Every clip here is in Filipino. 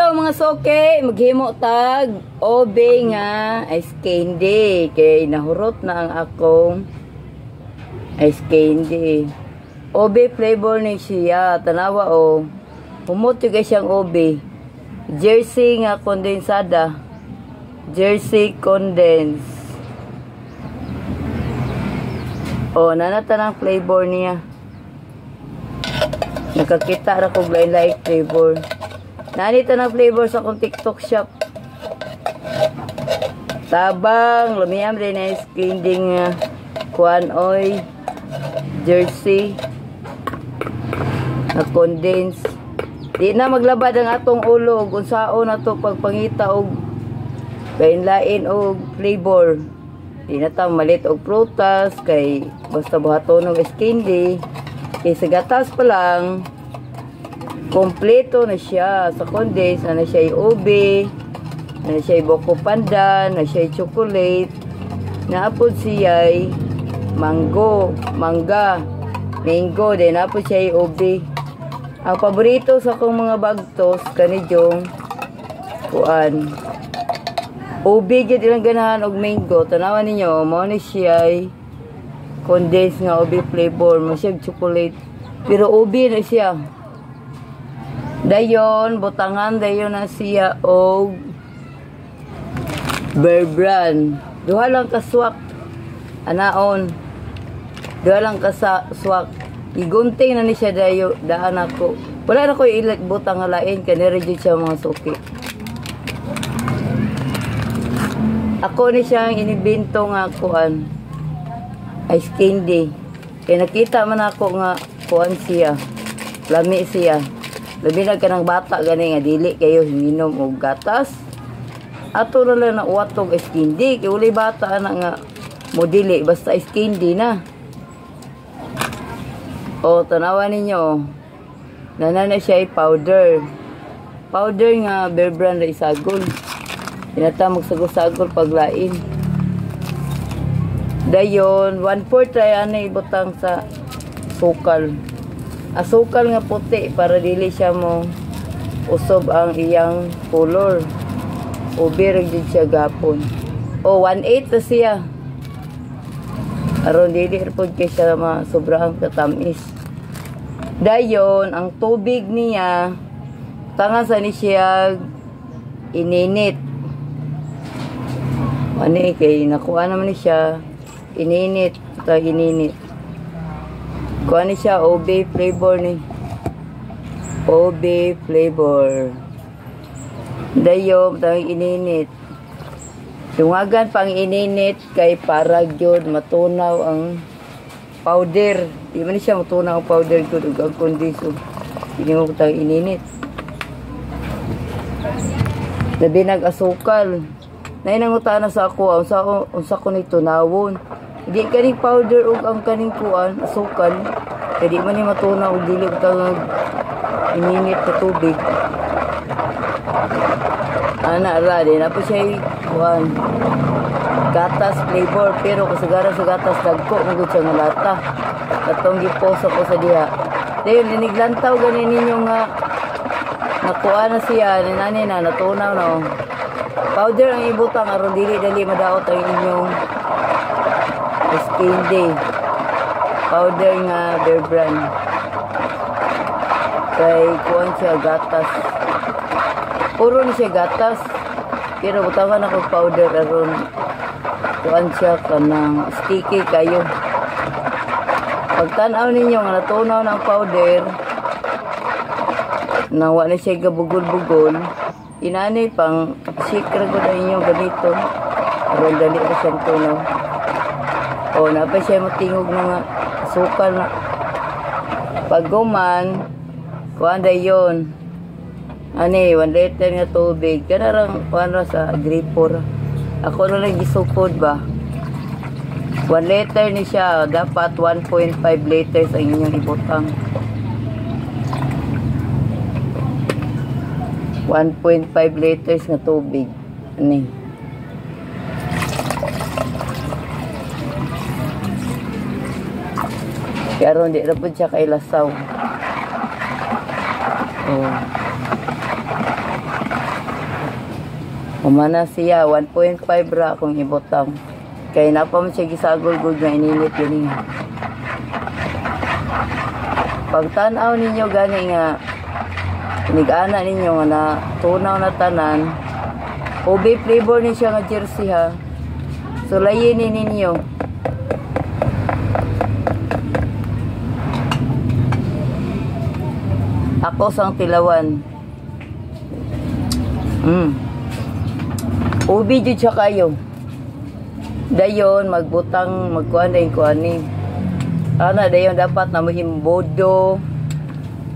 Hello mga soke, maghimo tag obe nga ice candy kay nahurot na ang akong ice candy. Obe flavor ni siya, tanawa o. Humot yung siyang obe. Jersey nga kondensada. Jersey condense. O, nanata ng flavor niya. Nakakita na kong lain-lain flavor. Nanita ng flavor sa akong TikTok shop. Tabang, lumiyam din na screening kuan oy jersey na condense. Di na maglabad ang atong ulo kung saan na to pagpangita og lain-lain og flavor. Di na ta malit og prutas kay basta buhaton og candy. Kay sa gatas pa lang kompleto na siya sa condense, na siya ube, na siya buko pandan, na siya chocolate, naapod siya mango, mangga, mango, din naapod siya ube. Ang paborito sa akong mga bagtos kanidyong kuan ube gid ilang ganahan og mango. Tanawan ninyo mo ni siya condense nga ube flavor, mo siya chocolate pero ube na siya. Dayon, butangan dayon na siya og Bear Brand. Duha lang kaswak. Anaon. Duha lang kaswak. Igunting na ni siya dayo, daan ako. Wala na ko ilat butang halain, kanira dyan siya mga suki. Ako ni siyang inibento nga kuan. Ice candy. Kaya nakita man ako nga kuan siya. Lami siya. Labi na ka ng bata gani nga dili kayo minom og gatas. Ato na lang na uwatog ice candy. Kaya uli bata na nga mo dili basta ice candy na. O tanawan ninyo. Nanana siya powder. Powder nga Bear Brand na isagol. Pinata magsagol-sagol paglain. Dayon 1/4 ay anay ibutang sa sukal. Asukal nga puti para dili siya mo usob ang iyang color. Ubir gid siya gapon. O 1/8 na siya. Aron dili pod kay siya sobrang katamis. Dayon ang tubig niya tangan sa ni siya ininit. Ani kay nakuha naman ni siya ininit, ininit. Kuha ni siya, ube flavor ni. Ube flavor. Dayo, tawag ininit. Tungagan pang ininit kay para yun matunaw ang powder. Di man siya matunaw ang powder ko ang kondisyon. Hindi mo tawag ininit. Labi nag-asukal. Nainangutan na sa ako, unsa ko nito nawon. Di kaning powder ug ang kaning kuan asukal kay di man ni matunaw og dili tawag ininit sa tubig. Ana ra din apo siya kuan gatas flavor pero kasagaran sa gatas dagko mo gud siya nga lata. Katong giposo ko sa diha. Dayon iniglantaw ganin ninyo nga nakuha na siya nani na natunaw no. Powder ang ibutang aron dili dali madaot ang inyong candy. Powder nga Bear Brand. Kay kuhan siya gatas. Puro na siya gatas. Pero butangan ako powder aron kuhan siya kanang sticky kayo. Pagtanaw ninyo nga natunaw ng powder nawa na siya gabugol-bugol. Inanay pang sikra ko na inyo ganito. Aron dali na siyang tunaw. O, napay siya matingog na nga sukal na. Pagguman, kuanda yun. Ani, 1 liter nga tubig. Kanarang, kuanda sa gripor. Ako na lang gisukod ba? 1 liter ni siya. Dapat 1.5 liters ang inyong ibutang. 1.5 liters nga tubig. Ani. Pero hindi na po siya kay lasaw. Oh. Umana siya, 1.5 ra akong ibutang. Kaya napa mo siya gisagol-gol nga inilit yun nga. Pagtanaw ninyo gani nga, inigana ninyo nga na tunaw na tanan, ube flavor ni siya nga jersey ha. Sulayin ninyo. Ako sang tilawan. Ubi jud siya kayo. Dayon magbutang magkuan dayon kuani. Ana dayon dapat na mo himbodo,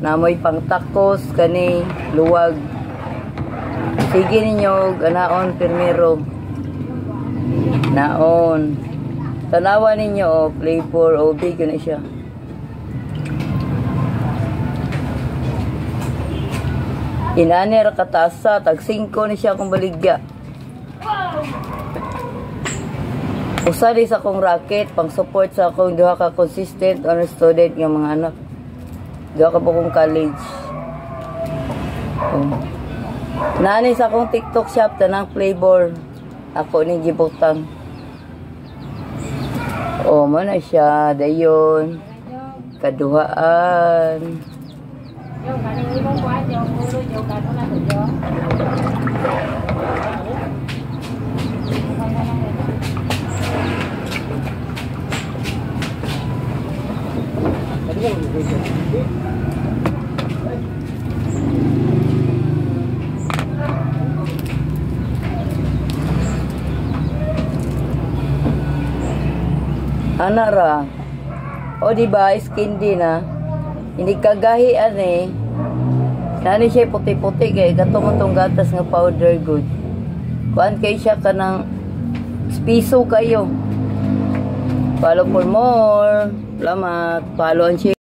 na mo'y pangtakos kani luwag. Sige ninyo ganaon primero. Naon. Tanawa ninyo flavor ubi gyud na siya. Inani ra katasa tag 5 ni siya kung baligya. Usa di sa akong racket pang support sa akong duha ka consistent honor student nga mga anak. Duha ka po kong college. Nani sa akong TikTok shop tanang flavor ako ni gibutang. Mo na siya dayon kaduhaan. Ana ra. O di ba skin din na. Hindi kagahi ani. Nani siya puti-puti kay katong tong gatas nga powder good. Kuan kay siya kanang piso kayo. Follow for more. Salamat. Follow and share.